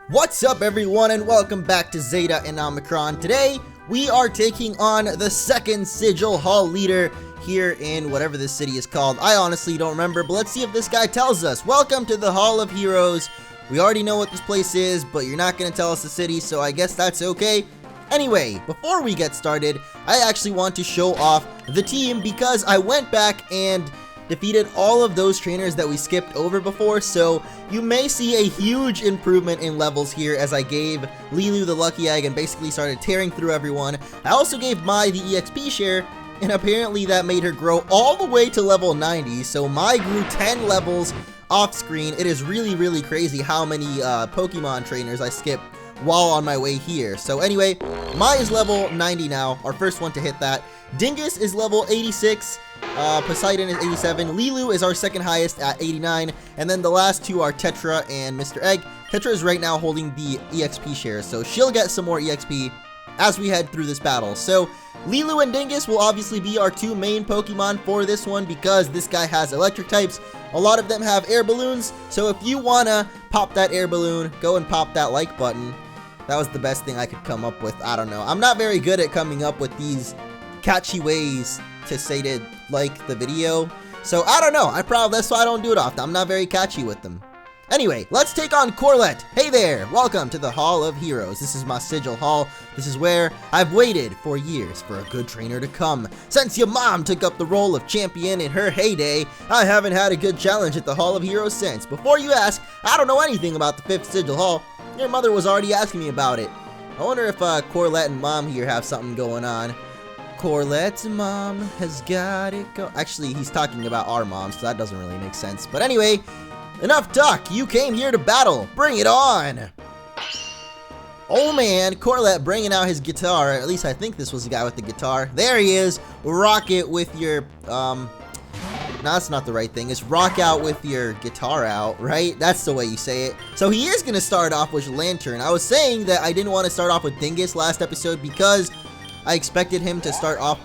What's up everyone and welcome back to Zeta and Omicron. Today we are taking on the second Sigil Hall leader here in whatever this city is called. I honestly don't remember, but let's see if this guy tells us. Welcome to the Hall of Heroes. We already know what this place is, but you're not going to tell us the city, so I guess that's okay. Anyway, before we get started, I actually want to show off the team because I went back and defeated all of those trainers that we skipped over before, so you may see a huge improvement in levels here as I gave Lilu the lucky egg and basically started tearing through everyone. I also gave Mai the EXP share, and apparently that made her grow all the way to level 90, so Mai grew 10 levels off screen. It is really crazy how many Pokemon trainers I skipped while on my way here. So anyway, Mai is level 90 now, our first one to hit that. Dingus is level 86. Poseidon is 87, Lilu is our second highest at 89, and then the last two are Tetra and Mr. Egg. Tetra is right now holding the EXP share, so she'll get some more EXP as we head through this battle. So Lilu and Dingus will obviously be our two main Pokemon for this one because this guy has electric types. A lot of them have air balloons, so if you wanna pop that air balloon, go and pop that like button. That was the best thing I could come up with. I don't know. I'm not very good at coming up with these catchy ways to say to like the video, so I don't know. That's why I don't do it often. I'm not very catchy with them. Anyway, let's take on Corlett. Hey there, welcome to the Hall of Heroes. This is my Sigil Hall. This is where I've waited for years for a good trainer to come. Since your mom took up the role of champion in her heyday, I haven't had a good challenge at the Hall of Heroes since. Before you ask, I don't know anything about the 5th Sigil Hall. Your mother was already asking me about it. I wonder if Corlett and mom here have something going on. Corlett's mom has got it go. Actually, he's talking about our moms, so that doesn't really make sense. But anyway, enough talk. You came here to battle. Bring it on. Oh man, Corlett bringing out his guitar. At least I think this was the guy with the guitar. There he is. Rock it with your, no, that's not the right thing. It's rock out with your guitar out, right? That's the way you say it. So he is going to start off with Lantern. I was saying that I didn't want to start off with Dingus last episode because I expected him to start off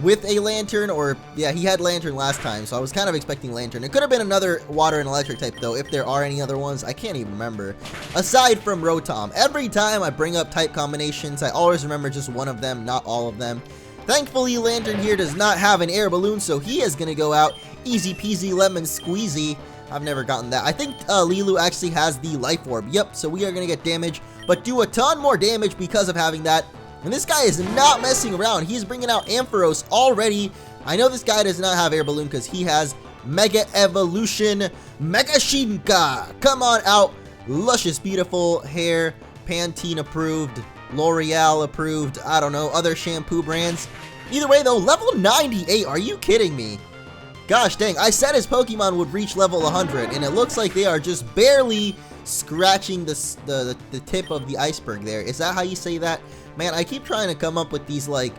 with a Lantern, or yeah, he had Lantern last time, so I was kind of expecting Lantern. It could have been another water and electric type though, if there are any other ones. I can't even remember. Aside from Rotom, every time I bring up type combinations, I always remember just one of them, not all of them. Thankfully, Lantern here does not have an air balloon, so he is going to go out easy peasy lemon squeezy. I've never gotten that. I think Lilu actually has the Life Orb. Yep, so we are going to get damage, but do a ton more damage because of having that. And this guy is not messing around. He's bringing out Ampharos already. I know this guy does not have air balloon because he has Mega Evolution Mega Shinka. Come on out. Luscious, beautiful hair. Pantene approved. L'Oreal approved. I don't know. Other shampoo brands. Either way though, level 98. Are you kidding me? Gosh dang. I said his Pokemon would reach level 100. And it looks like they are just barely scratching the tip of the iceberg there. Is that how you say that? Man, I keep trying to come up with these, like,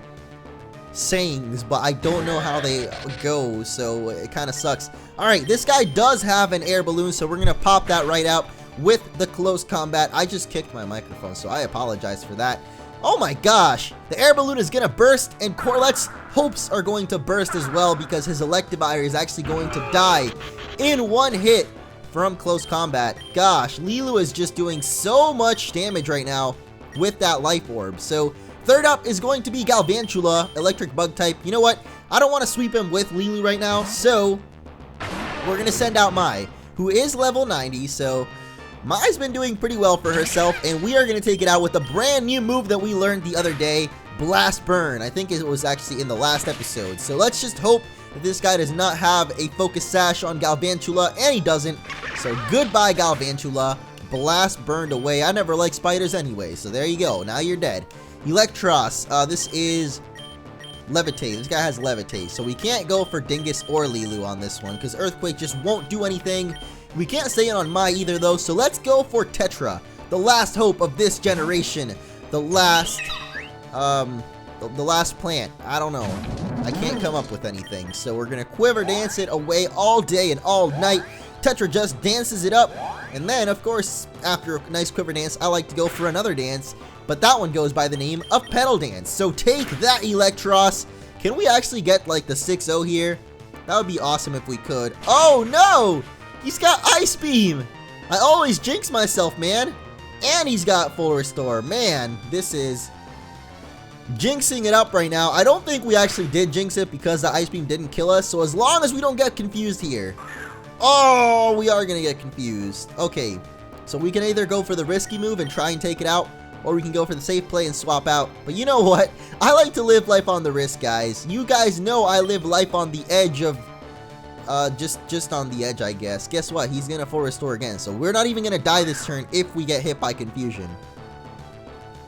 sayings, but I don't know how they go, so it kind of sucks. Alright, this guy does have an air balloon, so we're going to pop that right out with the close combat. I just kicked my microphone, so I apologize for that. Oh my gosh, the air balloon is going to burst, and Corlett's hopes are going to burst as well because his Electivire is actually going to die in one hit from close combat. Gosh, Lilu is just doing so much damage right now with that Life Orb. So third up is going to be Galvantula, electric bug type. You know what? I don't want to sweep him with Lilu right now, so we're going to send out Mai, who is level 90. So Mai's been doing pretty well for herself, and we are going to take it out with a brand new move that we learned the other day, Blast Burn. I think it was actually in the last episode. So let's just hope that this guy does not have a Focus Sash on Galvantula, and he doesn't. So goodbye, Galvantula. Blast burned away. I never liked spiders anyway, so there you go. Now you're dead. Electros. This is Levitate. This guy has Levitate, so we can't go for Dingus or Lilu on this one because Earthquake just won't do anything. We can't say it on Mai either though, so let's go for Tetra, the last hope of this generation. The last plant. I don't know. I can't come up with anything, so we're gonna Quiver Dance it away all day and all night. Tetra just dances it up, and then of course after a nice Quiver Dance I like to go for another dance, but that one goes by the name of Petal Dance. So take that, Electros. Can we actually get like the 6-0 here? That would be awesome if we could. Oh no, he's got Ice Beam. I always jinx myself, man. And he's got full restore. Man, this is jinxing it up right now. I don't think we actually did jinx it because the ice beam didn't kill us. So as long as we don't get confused here. Oh, we are going to get confused. Okay, so we can either go for the risky move and try and take it out, or we can go for the safe play and swap out. But you know what? I like to live life on the risk, guys. You guys know I live life on the edge of, just on the edge, I guess. Guess what? He's going to full restore again. So we're not even going to die this turn if we get hit by confusion.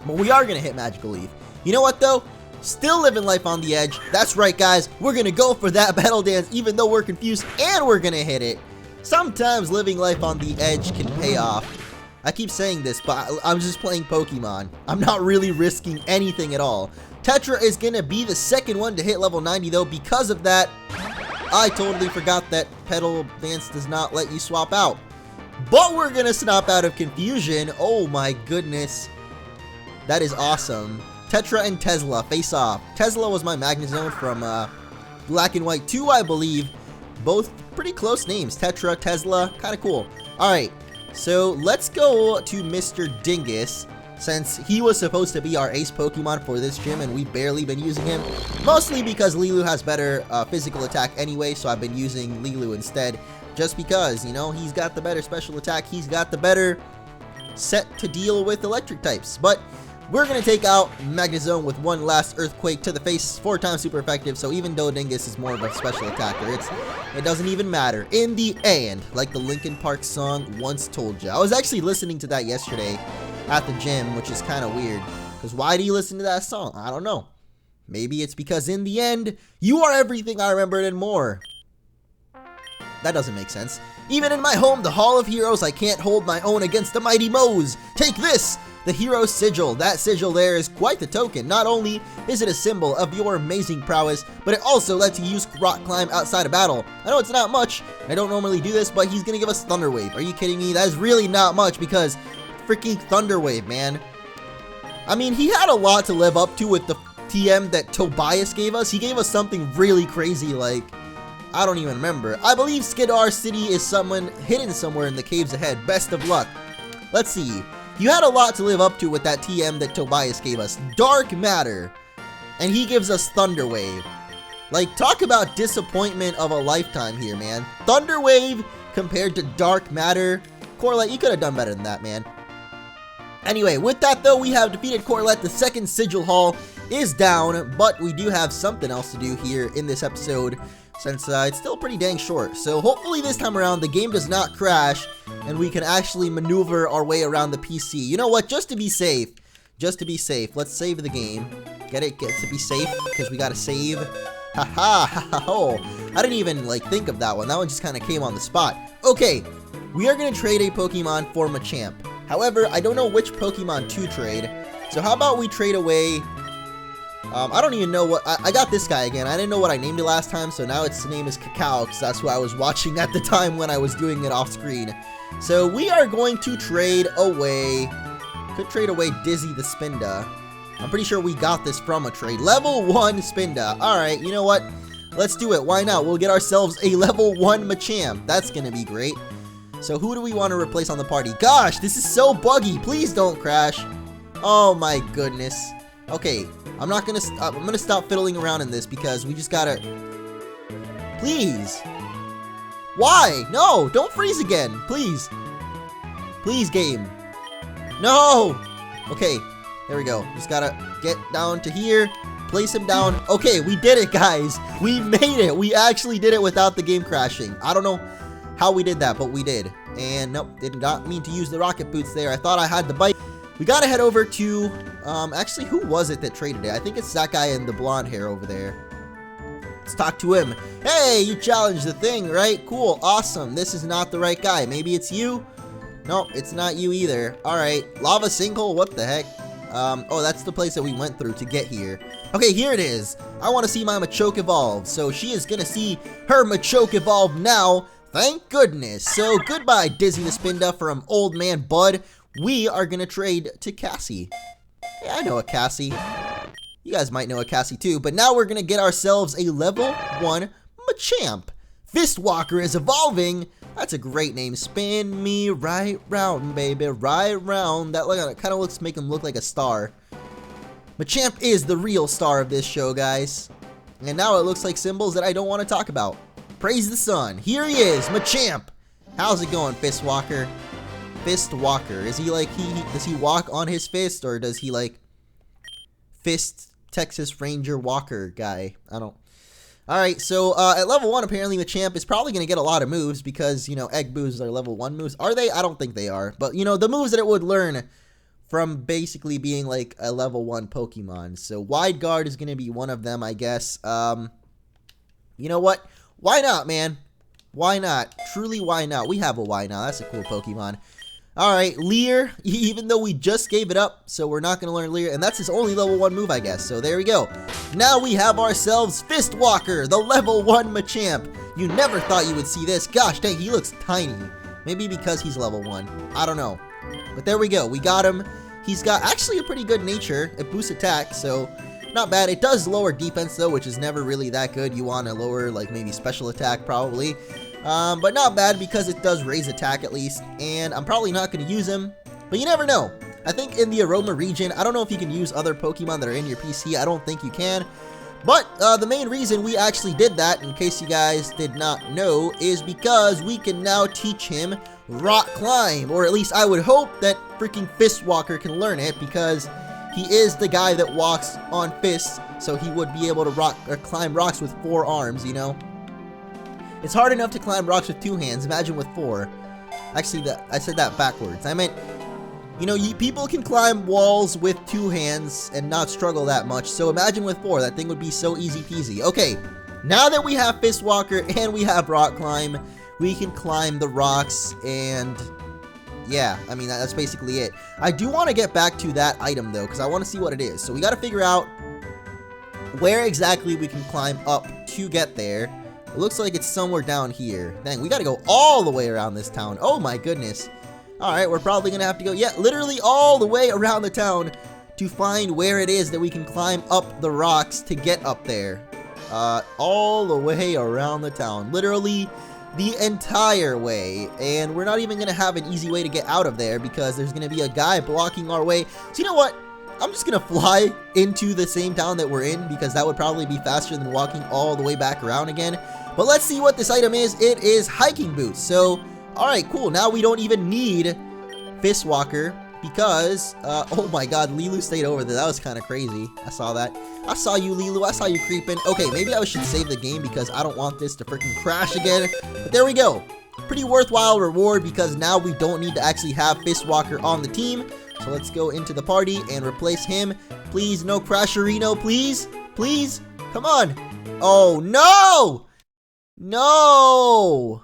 But we are going to hit Magical Leaf. You know what, though? Still living life on the edge. That's right, guys. We're going to go for that Battle Dance even though we're confused, and we're going to hit it. Sometimes living life on the edge can pay off. I keep saying this, but I'm just playing Pokemon. I'm not really risking anything at all. Tetra is going to be the second one to hit level 90, though. Because of that, I totally forgot that Petal Dance does not let you swap out. But we're going to snap out of confusion. Oh my goodness. That is awesome. Tetra and Tesla face off. Tesla was my Magnezone from Black and White 2, I believe. Both pretty close names. Tetra, Tesla, kind of cool. Alright, so let's go to Mr. Dingus, since he was supposed to be our ace Pokemon for this gym and we've barely been using him. Mostly because Lilu has better physical attack anyway, so I've been using Lilu instead. Just because, you know, he's got the better special attack. He's got the better set to deal with electric types. But we're going to take out Magnezone with one last Earthquake to the face, 4 times super effective, so even though Dingus is more of a special attacker, it doesn't even matter. In the end, like the Linkin Park song once told ya. I was actually listening to that yesterday at the gym, which is kind of weird, because why do you listen to that song? I don't know. Maybe it's because in the end, you are everything I remembered and more. That doesn't make sense. Even in my home, the Hall of Heroes, I can't hold my own against the mighty Moes. Take this! The Hero Sigil. That sigil there is quite the token. Not only is it a symbol of your amazing prowess, but it also lets you use rock climb outside of battle. I know it's not much. I don't normally do this, but he's gonna give us Thunder Wave. Are you kidding me? That is really not much because freaking Thunder Wave, man. I mean, he had a lot to live up to with the TM that Tobias gave us. He gave us something really crazy like, I don't even remember. I believe Skidar City is someone hidden somewhere in the caves ahead. Best of luck. Let's see. You had a lot to live up to with that TM that Tobias gave us. Dark Matter. And he gives us Thunder Wave. Like, talk about disappointment of a lifetime here, man. Thunder Wave compared to Dark Matter. Corlett, you could have done better than that, man. Anyway, with that, though, we have defeated Corlett. The second Sigil Hall is down, but we do have something else to do here in this episode, since it's still pretty dang short. So hopefully this time around the game does not crash and we can actually maneuver our way around the PC. You know what? Just to be safe, let's save the game. Get to be safe because we gotta save. Oh, I didn't even like think of that one. That one just kind of came on the spot. Okay, we are gonna trade a Pokemon for Machamp. However, I don't know which Pokemon to trade. So how about we trade away... I don't even know what... I got this guy again. I didn't know what I named it last time, so now its name is Cacao, because that's who I was watching at the time when I was doing it off screen. So we are going to trade away... Could trade away Dizzy the Spinda. I'm pretty sure we got this from a trade. Level 1 Spinda. Alright, you know what? Let's do it. Why not? We'll get ourselves a level 1 Machamp. That's going to be great. So who do we want to replace on the party? Gosh, this is so buggy. Please don't crash. Oh my goodness. Okay, I'm gonna stop fiddling around in this because we just gotta... Please. Why? No, don't freeze again. Please. Please, game. No. Okay, there we go. Just gotta get down to here. Place him down. Okay, we did it, guys. We made it. We actually did it without the game crashing. I don't know how we did that, but we did. And nope, did not mean to use the rocket boots there. I thought I had the bike. We gotta head over to, actually, who was it that traded it? I think it's that guy in the blonde hair over there. Let's talk to him. Hey, you challenged the thing, right? Cool, awesome. This is not the right guy. Maybe it's you? Nope, it's not you either. Alright, lava sinkhole, what the heck? Oh, that's the place that we went through to get here. Okay, here it is. I want to see my Machoke evolve. So she is gonna see her Machoke evolve now. Thank goodness. So goodbye, Dizzy the Spinda from Old Man Bud. We are gonna trade to Cassie. Hey, I know a Cassie. You guys might know a Cassie too, but now we're gonna get ourselves a level 1 Machamp. Fistwalker is evolving. That's a great name. Spin me right round, baby, right round. That kind of looks, make him look like a star. Machamp is the real star of this show, guys. And now it looks like symbols that I don't want to talk about. Praise the sun. Here he is, Machamp. How's it going, Fist Walker? Fist Walker. Is he like, does he walk on his fist, or does he like fist Texas Ranger Walker guy? I don't. Alright, so at level 1, apparently Machamp is probably going to get a lot of moves because, you know, egg boosts are level 1 moves. Are they? I don't think they are. But, you know, the moves that it would learn from basically being like a level 1 Pokemon. So Wide Guard is going to be one of them, I guess. You know what? Why not, man? Why not? Truly, why not? We have a why now. That's a cool Pokemon. Alright, Leer, even though we just gave it up, so we're not going to learn Leer, and that's his only level 1 move, I guess, so there we go. Now we have ourselves Fist Walker, the level 1 Machamp. You never thought you would see this. Gosh dang, he looks tiny. Maybe because he's level 1. I don't know. But there we go, we got him. He's got actually a pretty good nature. It boosts attack, so not bad. It does lower defense, though, which is never really that good. You want to lower, like, maybe special attack, probably. But not bad because it does raise attack at least, and I'm probably not going to use him, but you never know. I think in the Aroma region, I don't know if you can use other Pokemon that are in your PC. I don't think you can, but the main reason we actually did that, in case you guys did not know, is because we can now teach him Rock Climb, or at least I would hope that freaking Fist Walker can learn it, because he is the guy that walks on fists, so he would be able to climb rocks with 4 arms, you know? It's hard enough to climb rocks with 2 hands, imagine with 4. Actually, I said that backwards. I meant, you know, people can climb walls with 2 hands and not struggle that much, so imagine with 4, that thing would be so easy peasy. Okay, now that we have Fist Walker and we have Rock Climb, we can climb the rocks, and yeah, I mean, that's basically it. I do want to get back to that item, though, because I want to see what it is. So we got to figure out where exactly we can climb up to get there. It looks like it's somewhere down here. Dang, we gotta go all the way around this town. Oh my goodness. Alright, we're probably gonna have to go, yeah, literally all the way around the town to find where it is that we can climb up the rocks to get up there. All the way around the town. Literally the entire way. And we're not even gonna have an easy way to get out of there because there's gonna be a guy blocking our way. So you know what? I'm just gonna fly into the same town that we're in because that would probably be faster than walking all the way back around again. But let's see what this item is. It is hiking boots. So, alright, cool. Now we don't even need Fist Walker because, oh my god, Lilu stayed over there. That was kind of crazy. I saw that. I saw you, Lilu. I saw you creeping. Okay, maybe I should save the game because I don't want this to freaking crash again. But there we go. Pretty worthwhile reward because now we don't need to actually have Fist Walker on the team. So let's go into the party and replace him. Please, no Crasherino, please. Please, come on. Oh, no! No!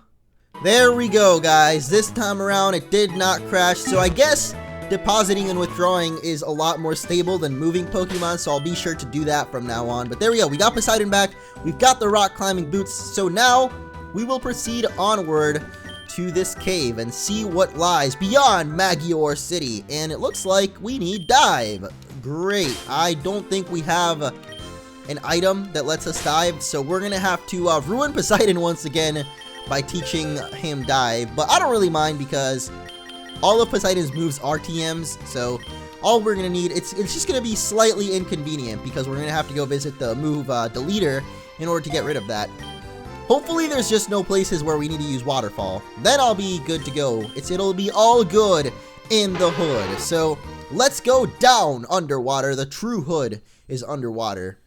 There we go, guys. This time around, it did not crash. So I guess depositing and withdrawing is a lot more stable than moving Pokemon. So I'll be sure to do that from now on. But there we go. We got Poseidon back. We've got the rock climbing boots. So now we will proceed onward to this cave and see what lies beyond Magior City. And it looks like we need Dive. Great. I don't think we have an item that lets us dive, so we're gonna have to ruin Poseidon once again by teaching him Dive. But I don't really mind because all of Poseidon's moves are TMs, so all we're gonna need, it's just gonna be slightly inconvenient because we're gonna have to go visit the move deleter in order to get rid of that. Hopefully there's just no places where we need to use Waterfall. Then I'll be good to go. It'll be all good in the hood. So let's go down underwater. The true hood is underwater.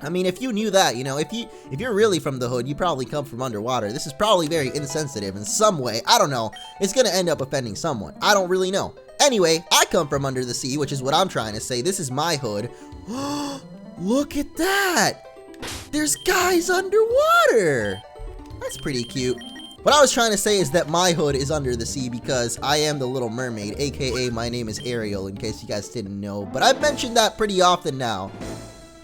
I mean, if you knew that, you know, if you're really from the hood, you probably come from underwater. This is probably very insensitive in some way. I don't know. It's gonna end up offending someone. I don't really know. Anyway, I come from under the sea, which is what I'm trying to say. This is my hood. Look at that! There's guys underwater! That's pretty cute. What I was trying to say is that my hood is under the sea because I am the Little Mermaid, aka my name is Ariel, in case you guys didn't know. But I've mentioned that pretty often now.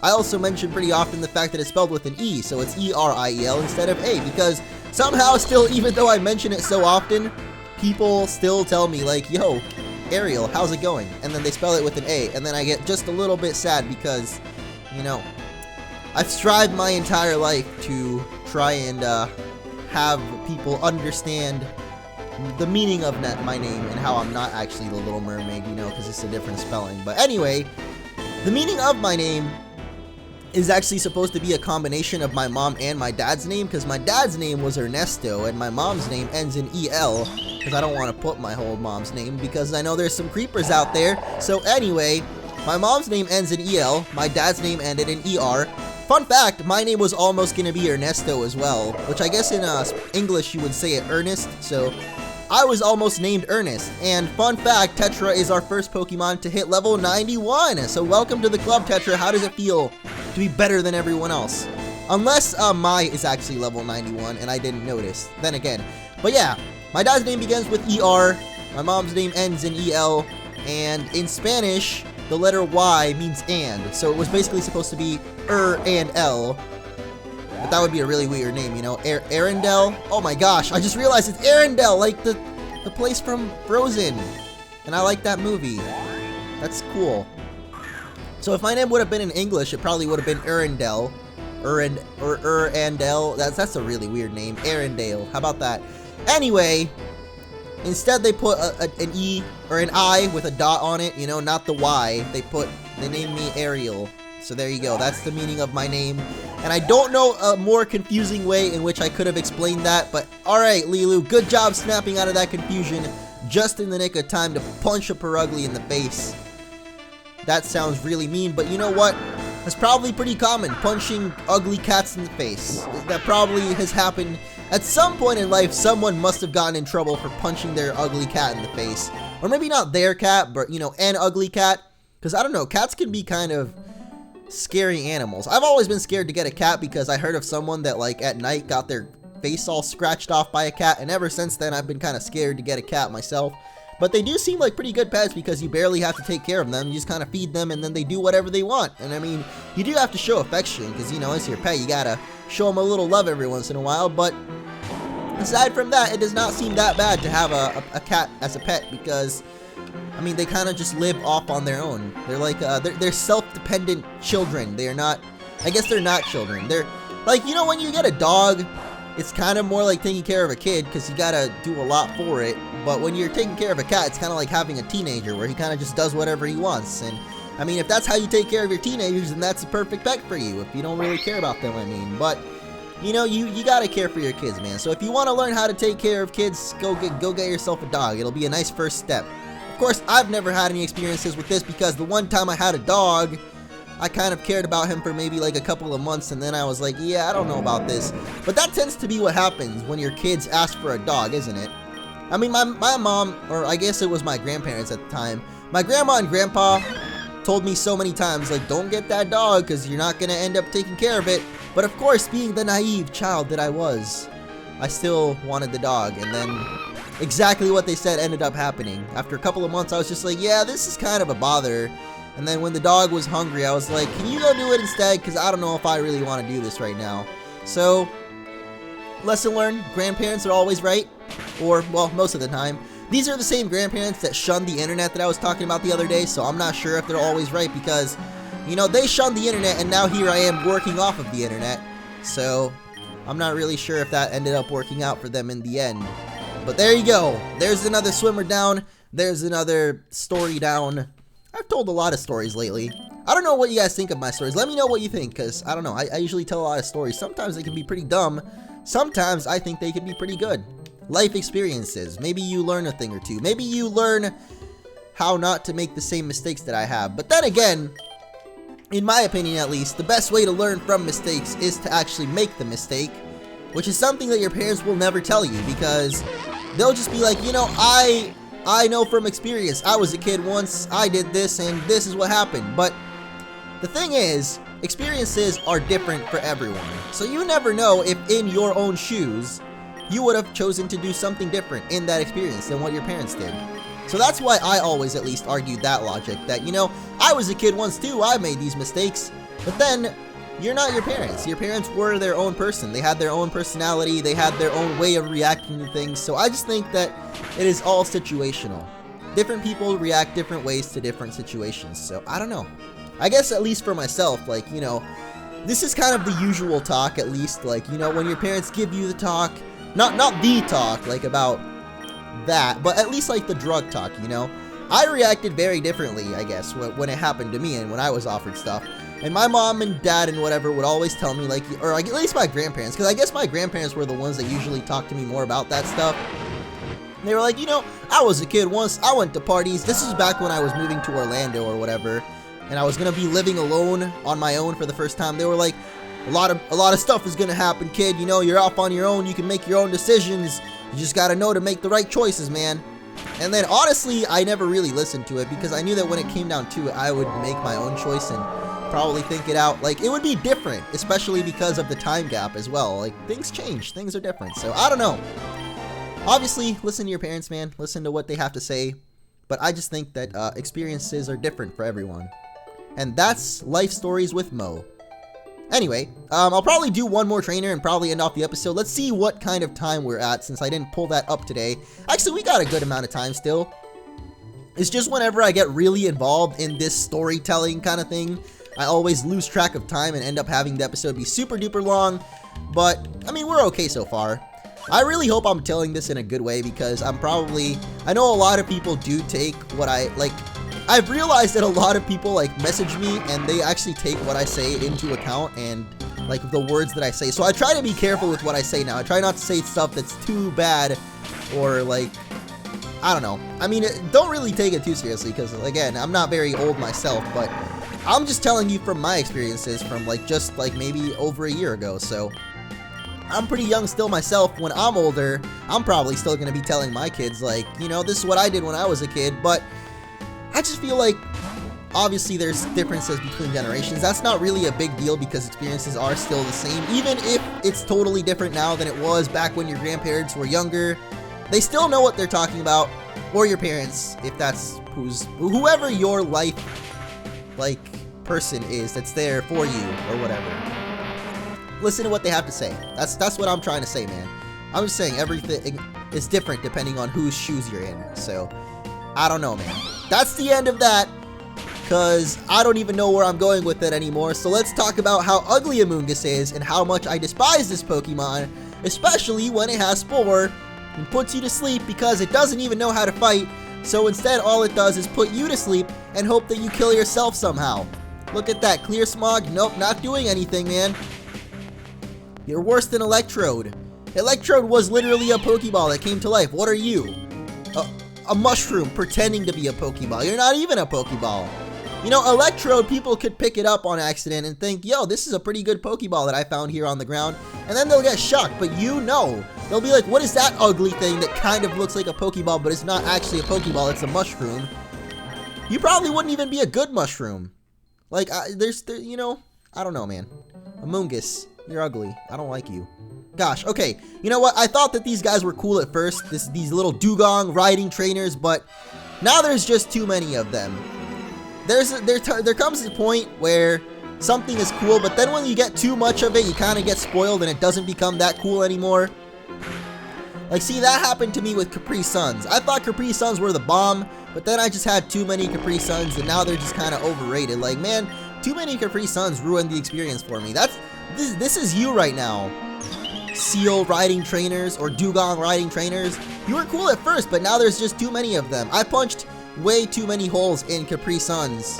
I also mention pretty often the fact that it's spelled with an E, so it's E-R-I-E-L instead of A, because somehow still, even though I mention it so often, people still tell me like, yo, Ariel, how's it going? And then they spell it with an A, and then I get just a little bit sad because, you know, I've strived my entire life to try and have people understand the meaning of my name and how I'm not actually the Little Mermaid, you know, because it's a different spelling. But anyway, the meaning of my name is actually supposed to be a combination of my mom and my dad's name, because my dad's name was Ernesto and my mom's name ends in EL, because I don't want to put my whole mom's name because I know there's some creepers out there. So anyway, my mom's name ends in EL, my dad's name ended in ER. Fun fact, my name was almost going to be Ernesto as well, which I guess in English you would say it Ernest, so I was almost named Ernest. And fun fact, Tetra is our first Pokemon to hit level 91. So welcome to the club, Tetra. How does it feel to be better than everyone else? Unless Mai is actually level 91 and I didn't notice. Then again. But yeah, my dad's name begins with ER. My mom's name ends in EL. And in Spanish, the letter Y means and. So it was basically supposed to be and L. But that would be a really weird name, you know? Arendelle? Oh my gosh, I just realized it's Arendelle, like the place from Frozen. And I like that movie. That's cool. So if my name would have been in English, it probably would have been Arendelle. Arendelle. That's a really weird name. Arendelle. How about that? Anyway, instead they put an E or an I with a dot on it, you know, not the Y. They named me Ariel. So there you go. That's the meaning of my name. And I don't know a more confusing way in which I could have explained that, but alright, Lilu, good job snapping out of that confusion just in the nick of time to punch a Perugly in the face. That sounds really mean, but you know what? That's probably pretty common, punching ugly cats in the face. That probably has happened at some point in life. Someone must have gotten in trouble for punching their ugly cat in the face. Or maybe not their cat, but, you know, an ugly cat. Because, I don't know, cats can be kind of scary animals. I've always been scared to get a cat because I heard of someone that, like, at night got their face all scratched off by a cat, and ever since then I've been kind of scared to get a cat myself. But they do seem like pretty good pets because you barely have to take care of them. You just kind of feed them and then they do whatever they want. And I mean, you do have to show affection because, you know, it's your pet. You gotta show them a little love every once in a while. But aside from that, it does not seem that bad to have a cat as a pet because, I mean, they kind of just live off on their own. They're like, they're self-dependent children. They are not, I guess they're not children. They're, like, you know, when you get a dog, it's kind of more like taking care of a kid because you gotta do a lot for it. But when you're taking care of a cat, it's kind of like having a teenager where he kind of just does whatever he wants. And, I mean, if that's how you take care of your teenagers, then that's the perfect pet for you. If you don't really care about them, I mean. But, you know, you gotta care for your kids, man. So if you want to learn how to take care of kids, go get yourself a dog. It'll be a nice first step. Of course, I've never had any experiences with this because the one time I had a dog, I kind of cared about him for maybe like a couple of months, and then I was like, yeah, I don't know about this. But that tends to be what happens when your kids ask for a dog, isn't it? I mean, my mom, or I guess it was my grandparents at the time, my grandma and grandpa told me so many times, like, don't get that dog because you're not going to end up taking care of it. But of course, being the naive child that I was, I still wanted the dog. And then exactly what they said ended up happening. After a couple of months, I was just like, yeah, this is kind of a bother. And then when the dog was hungry, I was like, can you go do it instead? Because I don't know if I really want to do this right now. So, lesson learned, grandparents are always right. Or, well, most of the time. These are the same grandparents that shunned the internet that I was talking about the other day, so I'm not sure if they're always right because, you know, they shunned the internet and now here I am working off of the internet. So, I'm not really sure if that ended up working out for them in the end. But there you go. There's another swimmer down. There's another story down. I've told a lot of stories lately. I don't know what you guys think of my stories. Let me know what you think, because, I don't know, I usually tell a lot of stories. Sometimes they can be pretty dumb. Sometimes I think they can be pretty good. Life experiences. Maybe you learn a thing or two. Maybe you learn how not to make the same mistakes that I have. But then again, in my opinion at least, the best way to learn from mistakes is to actually make the mistake, which is something that your parents will never tell you, because they'll just be like, you know, I know from experience, I was a kid once, I did this, and this is what happened. But the thing is, experiences are different for everyone. So you never know if in your own shoes, you would have chosen to do something different in that experience than what your parents did. So that's why I always at least argued that logic, that, you know, I was a kid once too, I made these mistakes, but then you're not your parents. Your parents were their own person. They had their own personality. They had their own way of reacting to things. So I just think that it is all situational. Different people react different ways to different situations. So I don't know. I guess at least for myself, like, you know, this is kind of the usual talk, at least. Like, you know, when your parents give you the talk, not the talk, like, about that, but at least, like, the drug talk, you know? I reacted very differently, I guess, when it happened to me and when I was offered stuff. And my mom and dad and whatever would always tell me, like, or at least my grandparents, because I guess my grandparents were the ones that usually talked to me more about that stuff. And they were like, you know, I was a kid once, I went to parties. This is back when I was moving to Orlando or whatever, and I was gonna be living alone on my own for the first time. They were like, a lot of stuff is gonna happen, kid. You know, you're off on your own. You can make your own decisions. You just gotta know to make the right choices, man. And then honestly, I never really listened to it because I knew that when it came down to it, I would make my own choice and probably think it out. Like, it would be different, especially because of the time gap as well. Like, things change, things are different. So I don't know. Obviously, listen to your parents, man. Listen to what they have to say. But I just think that experiences are different for everyone. And that's Life Stories with Mo. Anyway, I'll probably do one more trainer and probably end off the episode. Let's see what kind of time we're at since I didn't pull that up today. Actually, we got a good amount of time still. It's just whenever I get really involved in this storytelling kind of thing, I always lose track of time and end up having the episode be super duper long. But, I mean, we're okay so far. I really hope I'm telling this in a good way because I know a lot of people do take what I've realized that a lot of people like message me and they actually take what I say into account and like the words that I say. So I try to be careful with what I say now. I try not to say stuff that's too bad or like, I don't know. I mean, don't really take it too seriously because again, I'm not very old myself, but I'm just telling you from my experiences from like just like maybe over a year ago. So I'm pretty young still myself. When I'm older, I'm probably still going to be telling my kids like, you know, this is what I did when I was a kid, but I just feel like, obviously there's differences between generations. That's not really a big deal because experiences are still the same. Even if it's totally different now than it was back when your grandparents were younger, they still know what they're talking about, or your parents, if that's whoever your life, like, person is that's there for you, or whatever. Listen to what they have to say. That's what I'm trying to say, man. I'm just saying everything is different depending on whose shoes you're in, so I don't know, man. That's the end of that, because I don't even know where I'm going with it anymore. So let's talk about how ugly Amoonguss is and how much I despise this Pokemon, especially when it has Spore and puts you to sleep because it doesn't even know how to fight. So instead, all it does is put you to sleep and hope that you kill yourself somehow. Look at that, Clear Smog. Nope, not doing anything, man. You're worse than Electrode. Electrode was literally a Pokeball that came to life. What are you? A mushroom pretending to be a Pokeball. You're not even a Pokeball. You know, Electrode, people could pick it up on accident and think, yo, this is a pretty good Pokeball that I found here on the ground. And then they'll get shocked, but you know. They'll be like, what is that ugly thing that kind of looks like a Pokeball, but it's not actually a Pokeball, it's a mushroom. You probably wouldn't even be a good mushroom. Like, you know, I don't know, man. Amoonguss, you're ugly. I don't like you. Gosh, okay, you know what, I thought that these guys were cool at first, these little dugong riding trainers, but now there's just too many of them. There comes a point where something is cool, but then when you get too much of it, you kind of get spoiled and it doesn't become that cool anymore. Like, see, that happened to me with Capri Suns. I thought Capri Suns were the bomb, but then I just had too many Capri Suns and now they're just kind of overrated. Like, man, too many Capri Suns ruined the experience for me. This is you right now. Seal riding trainers or dugong riding trainers. You were cool at first, but now there's just too many of them. I punched way too many holes in Capri Suns.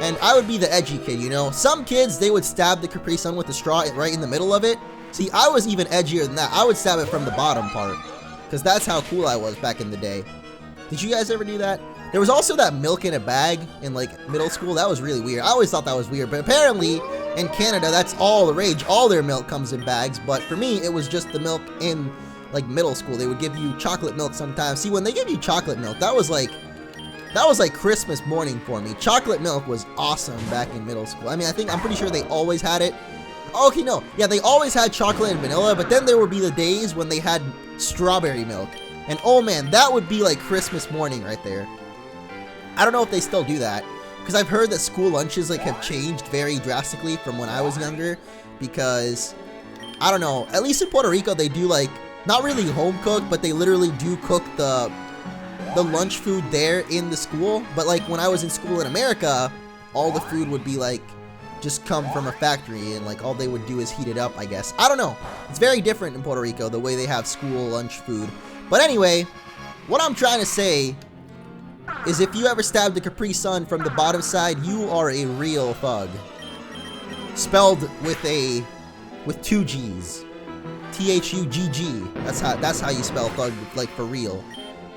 And I would be the edgy kid, you know? Some kids, they would stab the Capri Sun with the straw right in the middle of it. See, I was even edgier than that. I would stab it from the bottom part. Because that's how cool I was back in the day. Did you guys ever do that? There was also that milk in a bag in, like, middle school. That was really weird. I always thought that was weird. But apparently, in Canada, that's all the rage. All their milk comes in bags. But for me, it was just the milk in, like, middle school. They would give you chocolate milk sometimes. See, when they give you chocolate milk, that was like Christmas morning for me. Chocolate milk was awesome back in middle school. I mean, I'm pretty sure they always had it. Okay, no. Yeah, they always had chocolate and vanilla, but then there would be the days when they had strawberry milk. And oh man, that would be like Christmas morning right there. I don't know if they still do that, because I've heard that school lunches like have changed very drastically from when I was younger, because I don't know, at least in Puerto Rico they do like, not really home cooked, but they literally do cook the lunch food there in the school. But like when I was in school in America, all the food would be like just come from a factory and like all they would do is heat it up, I guess. I don't know. It's very different in Puerto Rico, the way they have school lunch food. But anyway, what I'm trying to say is if you ever stab the Capri Sun from the bottom side, you are a real thug. Spelled with 2 G's. T-H-U-G-G. That's how you spell thug, like for real.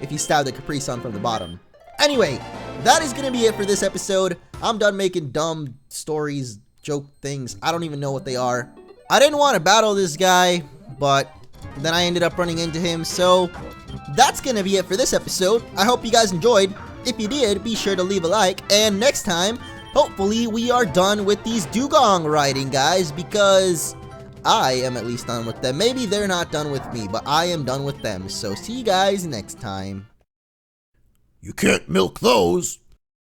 If you stab the Capri Sun from the bottom. Anyway, that is gonna be it for this episode. I'm done making dumb stories, joke things. I don't even know what they are. I didn't want to battle this guy, but then I ended up running into him. So that's gonna be it for this episode. I hope you guys enjoyed. If you did, be sure to leave a like. And next time, hopefully we are done with these dugong riding guys, because I am at least done with them. Maybe they're not done with me, but I am done with them. So see you guys next time. You can't milk those.